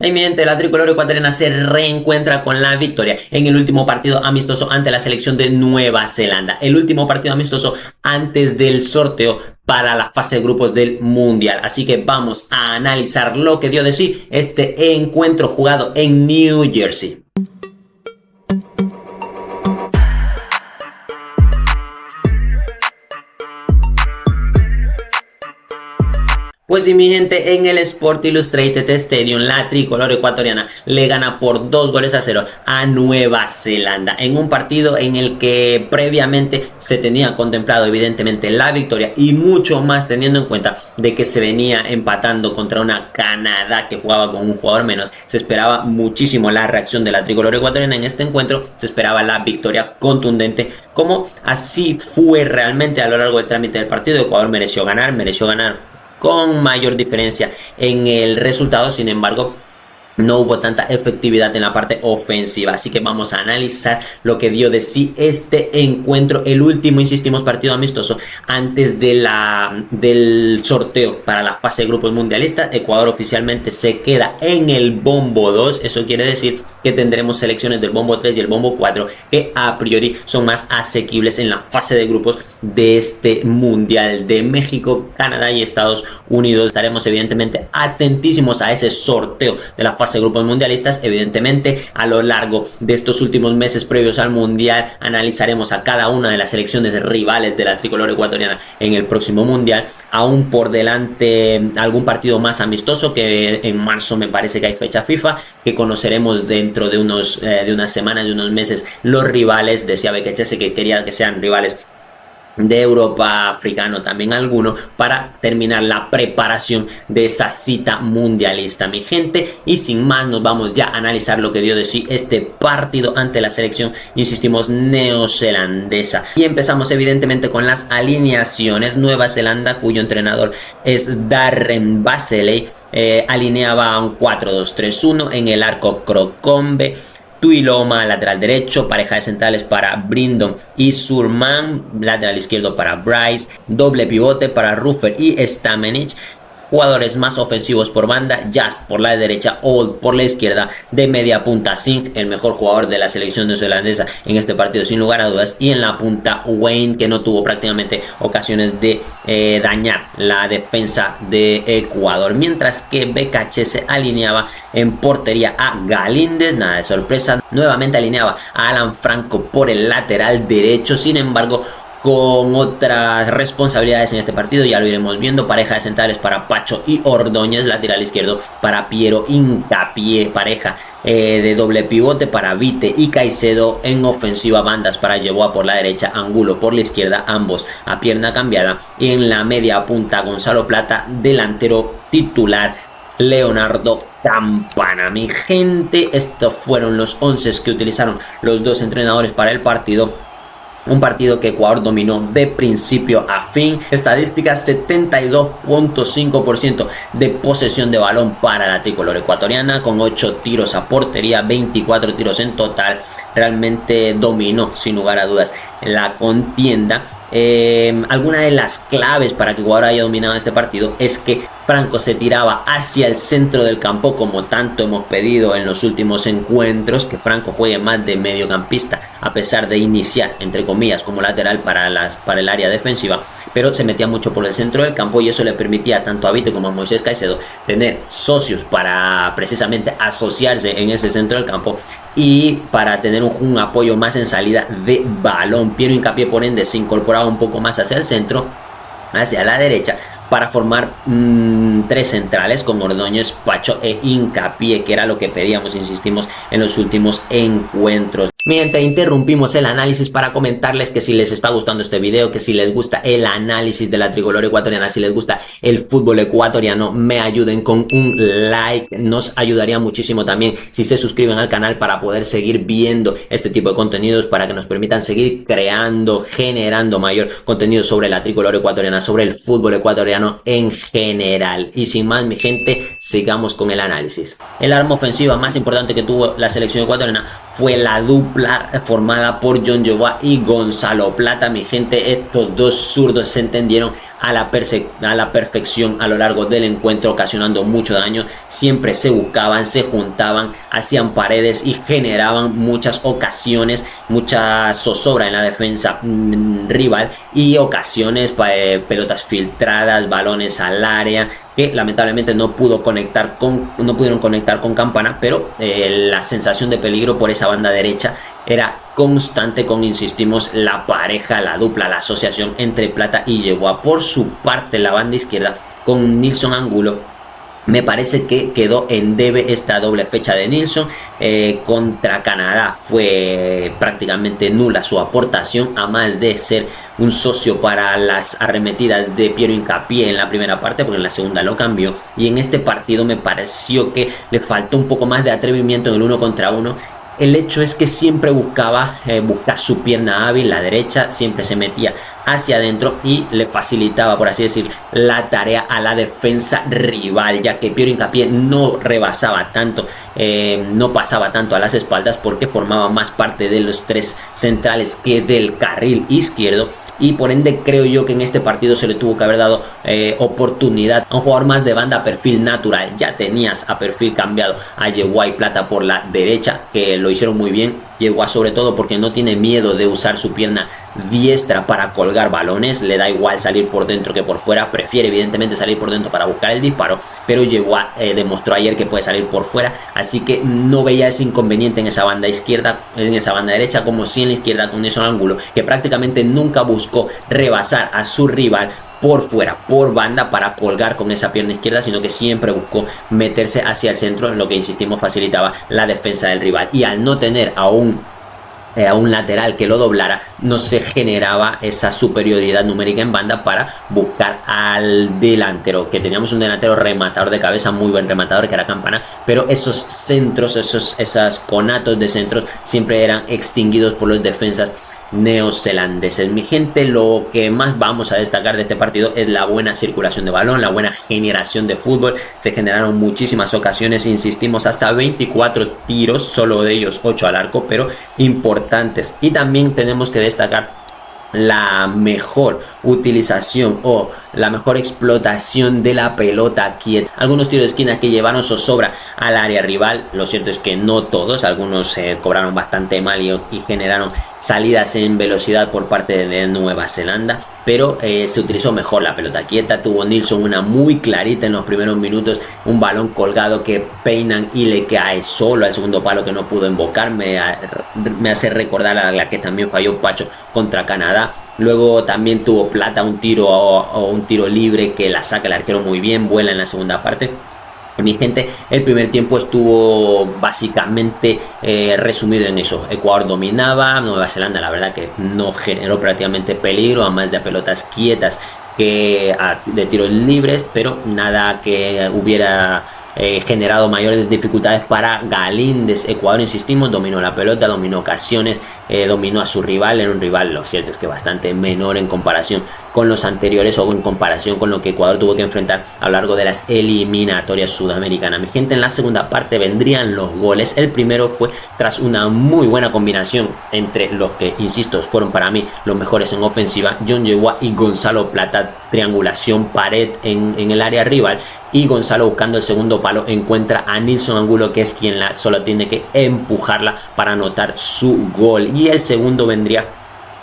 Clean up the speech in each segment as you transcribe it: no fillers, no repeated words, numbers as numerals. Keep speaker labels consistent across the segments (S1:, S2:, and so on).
S1: Y mi gente, la tricolor ecuatoriana se reencuentra con la victoria en el último partido amistoso ante la selección de Nueva Zelanda. El último partido amistoso antes del sorteo para la fase de grupos del Mundial. Así que vamos a analizar lo que dio de sí este encuentro jugado en New Jersey. Pues sí, mi gente, en el Sport Illustrated Stadium, la tricolor ecuatoriana le gana por 2-0 a Nueva Zelanda, en un partido en el que previamente se tenía contemplado evidentemente la victoria y mucho más teniendo en cuenta de que se venía empatando contra una Canadá que jugaba con un jugador menos. Se esperaba muchísimo la reacción de la tricolor ecuatoriana en este encuentro, se esperaba la victoria contundente, como así fue realmente a lo largo del trámite del partido. Ecuador mereció ganar con mayor diferencia en el resultado. Sin embargo, no hubo tanta efectividad en la parte ofensiva, así que vamos a analizar lo que dio de sí este encuentro, el último, insistimos, partido amistoso antes del sorteo para la fase de grupos mundialistas. Ecuador oficialmente se queda en el bombo 2, eso quiere decir que tendremos selecciones del bombo 3 y el bombo 4 que a priori son más asequibles en la fase de grupos de este mundial de México, Canadá y Estados Unidos. Estaremos evidentemente atentísimos a ese sorteo de la fase de grupos mundialistas. Evidentemente, a lo largo de estos últimos meses previos al mundial analizaremos a cada una de las selecciones rivales de la tricolor ecuatoriana en el próximo mundial. Aún por delante algún partido más amistoso, que en marzo me parece que hay fecha FIFA, que conoceremos dentro de unas semanas, de unos meses, los rivales. Decía Bekechese que quería que sean rivales de Europa, africano también alguno, para terminar la preparación de esa cita mundialista, mi gente. Y sin más, nos vamos ya a analizar lo que dio de sí este partido ante la selección, insistimos, neozelandesa. Y empezamos evidentemente con las alineaciones. Nueva Zelanda, cuyo entrenador es Darren Baseley, alineaba un 4-2-3-1 en el arco Crocombe, Tuiloma, lateral derecho, pareja de centrales para Brindon y Surman, lateral izquierdo para Bryce, doble pivote para Rufer y Stamenic. Jugadores más ofensivos por banda, Just por la derecha, Old por la izquierda, de media punta Singh, el mejor jugador de la selección neozelandesa en este partido sin lugar a dudas, y en la punta Wayne, que no tuvo prácticamente ocasiones de dañar la defensa de Ecuador, mientras que Bekachese alineaba en portería a Galíndez, nada de sorpresa, nuevamente alineaba a Alan Franco por el lateral derecho. Sin embargo, con otras responsabilidades en este partido, ya lo iremos viendo. Pareja de centrales para Pacho y Ordóñez, lateral izquierdo para Piero Hincapié, pareja de doble pivote para Vite y Caicedo. En ofensiva, bandas para Yeboah por la derecha, Angulo por la izquierda, ambos a pierna cambiada. Y en la media punta, Gonzalo Plata, delantero titular, Leonardo Campana. Mi gente, estos fueron los 11 que utilizaron los dos entrenadores para el partido. Un partido que Ecuador dominó de principio a fin. Estadísticas: 72.5% de posesión de balón para la tricolor ecuatoriana, con 8 tiros a portería, 24 tiros en total. Realmente dominó sin lugar a dudas la contienda. Alguna de las claves para que Ecuador haya dominado este partido es que Franco se tiraba hacia el centro del campo, como tanto hemos pedido en los últimos encuentros, que Franco juegue más de mediocampista a pesar de iniciar entre comillas como lateral para el área defensiva, pero se metía mucho por el centro del campo y eso le permitía tanto a Vite como a Moisés Caicedo tener socios para precisamente asociarse en ese centro del campo y para tener un apoyo más en salida de balón. Piero Hincapié, por ende, se incorporaba un poco más hacia el centro, hacia la derecha, para formar 3 centrales con Ordóñez, Pacho e Hincapié, que era lo que pedíamos, insistimos, en los últimos encuentros. Mi gente, interrumpimos el análisis para comentarles que si les está gustando este video, que si les gusta el análisis de la tricolor ecuatoriana, si les gusta el fútbol ecuatoriano, me ayuden con un like. Nos ayudaría muchísimo también si se suscriben al canal para poder seguir viendo este tipo de contenidos, para que nos permitan seguir creando, generando mayor contenido sobre la tricolor ecuatoriana, sobre el fútbol ecuatoriano en general. Y sin más, mi gente, sigamos con el análisis. El arma ofensiva más importante que tuvo la selección ecuatoriana fue la dupla dupla formada por John Yeboah y Gonzalo Plata. Mi gente, estos dos zurdos se entendieron a la perfección a lo largo del encuentro, ocasionando mucho daño. Siempre se buscaban, se juntaban, hacían paredes y generaban muchas ocasiones, mucha zozobra en la defensa rival y ocasiones, pelotas filtradas, balones al área, que lamentablemente no pudieron conectar con Campana, pero la sensación de peligro por esa banda derecha era constante con, insistimos, la pareja, la dupla, la asociación entre Plata y Yeboah. Por su parte, la banda izquierda con Nilson Angulo, me parece que quedó en debe esta doble fecha de Nilson. Contra Canadá fue prácticamente nula su aportación, a más de ser un socio para las arremetidas de Piero Hincapié en la primera parte, porque en la segunda lo cambió. Y en este partido me pareció que le faltó un poco más de atrevimiento en el 1 contra 1. El hecho es que siempre buscaba buscar su pierna hábil, la derecha, siempre se metía hacia adentro y le facilitaba, por así decir, la tarea a la defensa rival, ya que Piero Hincapié no rebasaba tanto, no pasaba tanto a las espaldas, porque formaba más parte de los tres centrales que del carril izquierdo, y por ende creo yo que en este partido se le tuvo que haber dado oportunidad a un jugador más de banda, perfil natural. Ya tenías a perfil cambiado a Yeboah y Plata por la derecha, que lo hicieron muy bien. Yeboah sobre todo porque no tiene miedo de usar su pierna diestra para colgar balones, le da igual salir por dentro que por fuera, prefiere evidentemente salir por dentro para buscar el disparo, pero Yeboah demostró ayer que puede salir por fuera, así que no veía ese inconveniente en esa banda izquierda, en esa banda derecha, como si en la izquierda con Nilson Angulo, que prácticamente nunca buscó rebasar a su rival por fuera, por banda, para colgar con esa pierna izquierda, sino que siempre buscó meterse hacia el centro, en lo que, insistimos, facilitaba la defensa del rival. Y al no tener a un lateral que lo doblara, no se generaba esa superioridad numérica en banda para buscar al delantero, que teníamos un delantero rematador de cabeza, muy buen rematador, que era Campana, pero esos centros, esos conatos de centros siempre eran extinguidos por los defensas neozelandeses. Mi gente, lo que más vamos a destacar de este partido es la buena circulación de balón, la buena generación de fútbol. Se generaron muchísimas ocasiones, insistimos, hasta 24 tiros, solo de ellos 8 al arco, pero importantes. Y también tenemos que destacar la mejor utilización o la mejor explotación de la pelota quieta. Algunos tiros de esquina que llevaron zozobra al área rival. Lo cierto es que no todos, algunos cobraron bastante mal y generaron salidas en velocidad por parte de Nueva Zelanda, pero se utilizó mejor la pelota quieta. Tuvo Nilson una muy clarita en los primeros minutos, un balón colgado que peinan y le cae solo al segundo palo, que no pudo invocar. Me hace recordar a la que también falló Pacho contra Canadá. Luego también tuvo Plata un tiro o un tiro libre que la saca el arquero muy bien, vuela en la segunda parte. Mi gente, el primer tiempo estuvo básicamente resumido en eso. Ecuador dominaba, Nueva Zelanda la verdad que no generó prácticamente peligro, a más de pelotas quietas que de tiros libres, pero nada que hubiera generado mayores dificultades para Galíndez. Ecuador, insistimos, dominó la pelota, dominó ocasiones, dominó a su rival. Era un rival, lo cierto es que bastante menor en comparación con los anteriores o en comparación con lo que Ecuador tuvo que enfrentar a lo largo de las eliminatorias sudamericanas. Mi gente, en la segunda parte vendrían los goles. El primero fue tras una muy buena combinación entre los que, insisto, fueron para mí los mejores en ofensiva, John Yeboah y Gonzalo Plata. Triangulación, pared en el área rival, y Gonzalo, buscando el segundo palo, encuentra a Nilson Angulo, que es quien solo tiene que empujarla para anotar su gol. Y el segundo vendría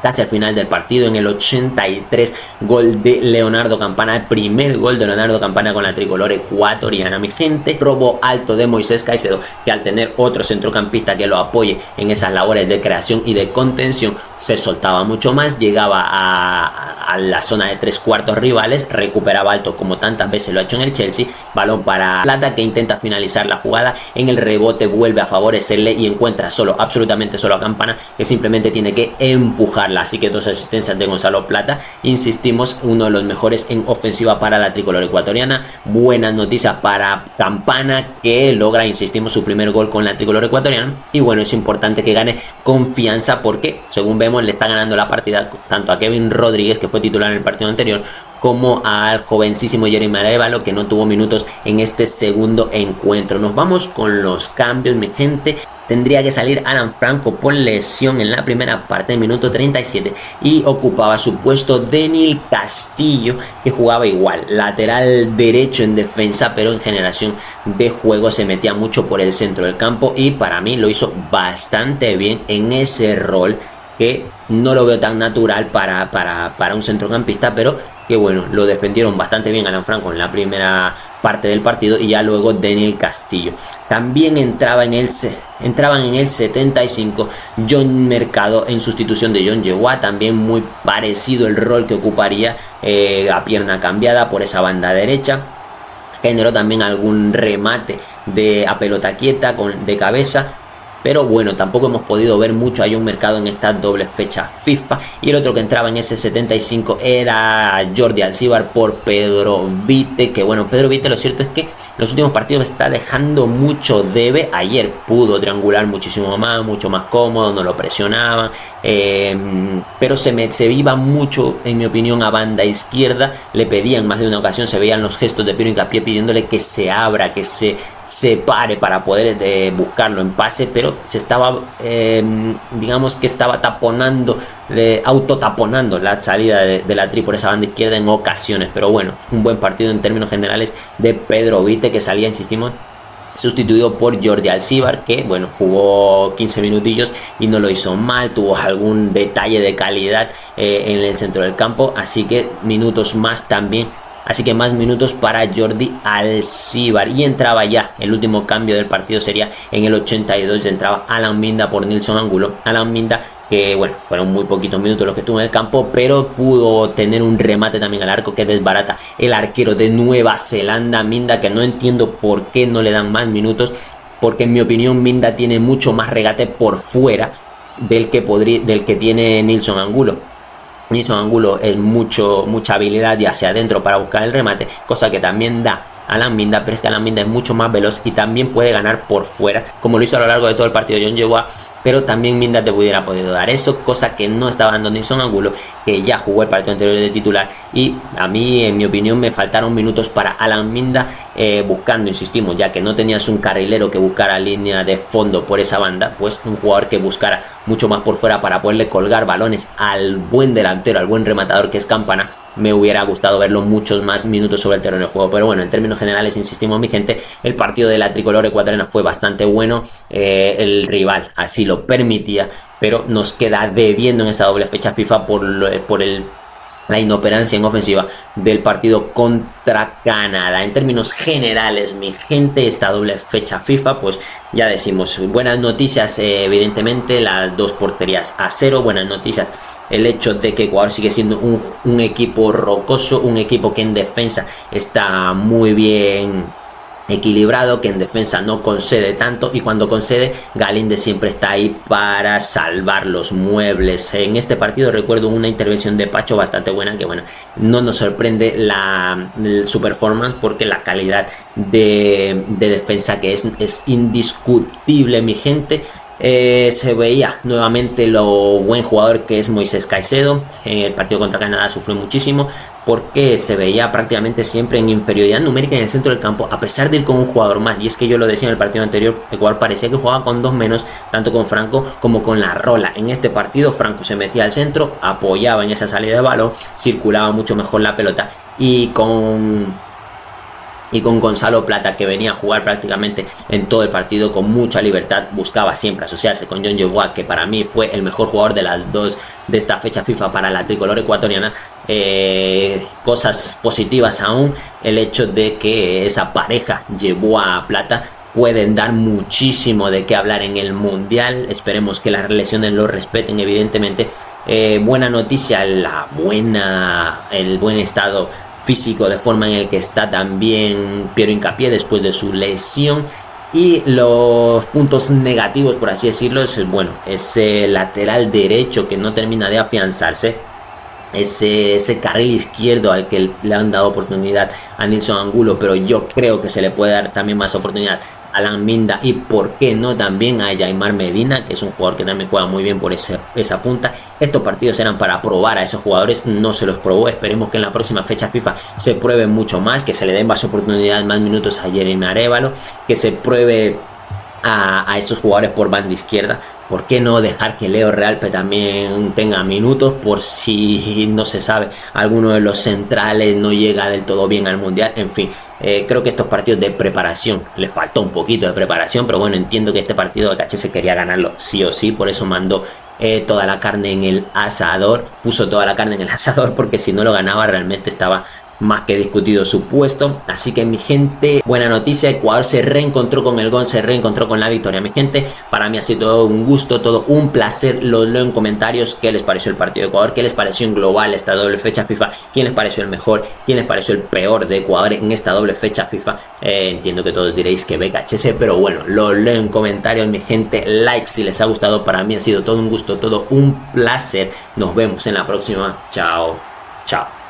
S1: casi al final del partido, en el 83, gol de Leonardo Campana, el primer gol de Leonardo Campana con la tricolor ecuatoriana. Mi gente, robo alto de Moisés Caicedo, que al tener otro centrocampista que lo apoye en esas labores de creación y de contención, se soltaba mucho más, llegaba a la zona de tres cuartos rivales, recuperaba alto como tantas veces lo ha hecho en el Chelsea. Balón para Plata, que intenta finalizar la jugada, en el rebote vuelve a favorecerle y encuentra solo, absolutamente solo a Campana, que simplemente tiene que empujar. Así que 2 asistencias de Gonzalo Plata, insistimos, uno de los mejores en ofensiva para la tricolor ecuatoriana. Buenas noticias para Campana, que logra, insistimos, su primer gol con la tricolor ecuatoriana. Y bueno, es importante que gane confianza, porque según vemos le está ganando la partida tanto a Kevin Rodríguez, que fue titular en el partido anterior, como al jovencísimo Jeremy Arévalo, que no tuvo minutos en este segundo encuentro. Nos vamos con los cambios, mi gente. Tendría que salir Alan Franco por lesión en la primera parte del minuto 37 y ocupaba su puesto Denil Castillo, que jugaba igual, lateral derecho en defensa, pero en generación de juego se metía mucho por el centro del campo y para mí lo hizo bastante bien en ese rol, que no lo veo tan natural para un centrocampista, pero que bueno, lo defendieron bastante bien Alan Franco en la primera parte del partido y ya luego Denil Castillo. También entraban en el 75 John Mercado en sustitución de John Yeboah, también muy parecido el rol que ocuparía a pierna cambiada por esa banda derecha. Generó también algún remate a pelota quieta de cabeza. Pero bueno, tampoco hemos podido ver mucho a John Mercado en esta doble fecha FIFA. Y el otro que entraba en ese 75 era Jordi Alcibar por Pedro Vite. Que bueno, Pedro Vite, lo cierto es que en los últimos partidos está dejando mucho debe. Ayer pudo triangular muchísimo más, mucho más cómodo, no lo presionaban. Pero se iba mucho, en mi opinión, a banda izquierda. Le pedían más de una ocasión, se veían los gestos de Piero Hincapié pidiéndole que se abra, que se pare para poder buscarlo en pase, pero se estaba, digamos que estaba autotaponando la salida de la Tri por esa banda izquierda en ocasiones. Pero bueno, un buen partido en términos generales de Pedro Vite, que salía, insistimos, sustituido por Jordi Alcibar, que bueno, jugó 15 minutillos y no lo hizo mal, tuvo algún detalle de calidad en el centro del campo, así que minutos más también. Así que más minutos para Jordi Alcibar. Y entraba ya, el último cambio del partido sería en el 82. Entraba Alan Minda por Nilson Angulo. Alan Minda, que bueno, fueron muy poquitos minutos los que tuvo en el campo, pero pudo tener un remate también al arco que desbarata el arquero de Nueva Zelanda, Minda, que no entiendo por qué no le dan más minutos, porque en mi opinión Minda tiene mucho más regate por fuera del que tiene Nilson Angulo. Nilson Angulo es mucha habilidad y hacia adentro para buscar el remate, cosa que también da Alan Minda, pero es que Alan Minda es mucho más veloz y también puede ganar por fuera, como lo hizo a lo largo de todo el partido John Yeboah, pero también Minda te hubiera podido dar eso, cosa que no estaba dando Nilson Angulo, que ya jugó el partido anterior de titular. Y a mí, en mi opinión, me faltaron minutos para Alan Minda, buscando, insistimos, ya que no tenías un carrilero que buscara línea de fondo por esa banda, pues un jugador que buscara mucho más por fuera para poderle colgar balones al buen delantero, al buen rematador que es Campana. Me hubiera gustado verlo muchos más minutos sobre el terreno de juego, pero bueno, en términos generales, insistimos, mi gente, el partido de la tricolor ecuatoriana fue bastante bueno. El rival así lo permitía, pero nos queda debiendo en esta doble fecha FIFA por la inoperancia en ofensiva del partido contra Canadá. En términos generales, mi gente, esta doble fecha FIFA, pues ya decimos, buenas noticias, evidentemente, las dos porterías a cero. Buenas noticias, el hecho de que Ecuador sigue siendo un equipo rocoso, un equipo que en defensa está muy bien equilibrado, que en defensa no concede tanto, y cuando concede, Galíndez siempre está ahí para salvar los muebles. En este partido recuerdo una intervención de Pacho bastante buena, que bueno, no nos sorprende su performance, porque la calidad de defensa que es indiscutible, mi gente. Se veía nuevamente lo buen jugador que es Moisés Caicedo. En el partido contra Canadá sufrió muchísimo porque se veía prácticamente siempre en inferioridad numérica en el centro del campo, a pesar de ir con un jugador más. Y es que yo lo decía en el partido anterior, Ecuador parecía que jugaba con dos menos, tanto con Franco como con La Rola. En este partido Franco se metía al centro, apoyaba en esa salida de balón, circulaba mucho mejor la pelota, y con Gonzalo Plata, que venía a jugar prácticamente en todo el partido con mucha libertad, buscaba siempre asociarse con John Yeboah, que para mí fue el mejor jugador de las dos de esta fecha FIFA para la tricolor ecuatoriana. Cosas positivas aún, el hecho de que esa pareja Yeboah-Plata pueden dar muchísimo de qué hablar en el Mundial. Esperemos que las lesiones lo respeten, evidentemente. Buena noticia, el buen estado físico, de forma en el que está también Piero Hincapié después de su lesión. Y los puntos negativos, por así decirlo, es bueno, ese lateral derecho que no termina de afianzarse, ese carril izquierdo al que le han dado oportunidad a Nilson Angulo, pero yo creo que se le puede dar también más oportunidad Alan Minda y por qué no también a Yaimar Medina, que es un jugador que también juega muy bien por esa punta. Estos partidos eran para probar a esos jugadores, no se los probó. Esperemos que en la próxima fecha FIFA se pruebe mucho más, que se le den más oportunidades, más minutos a Jeremy Arévalo, que se pruebe a esos jugadores por banda izquierda. ¿Por qué no dejar que Leo Realpe también tenga minutos por si no se sabe, alguno de los centrales no llega del todo bien al Mundial? En fin, creo que estos partidos de preparación, le faltó un poquito de preparación, pero bueno, entiendo que este partido de Caché se quería ganarlo sí o sí, por eso mandó toda la carne en el asador, puso toda la carne en el asador, porque si no lo ganaba realmente estaba más que discutido su puesto. Así que mi gente, buena noticia, Ecuador se reencontró con el gol, se reencontró con la victoria. Mi gente, para mí ha sido todo un gusto, todo un placer. Lo leo en comentarios qué les pareció el partido de Ecuador, qué les pareció en global esta doble fecha FIFA, quién les pareció el mejor, quién les pareció el peor de Ecuador en esta doble fecha FIFA. Entiendo que todos diréis que BKHS, pero bueno, lo leo en comentarios, mi gente. Like si les ha gustado, para mí ha sido todo un gusto, todo un placer. Nos vemos en la próxima. Chao, chao.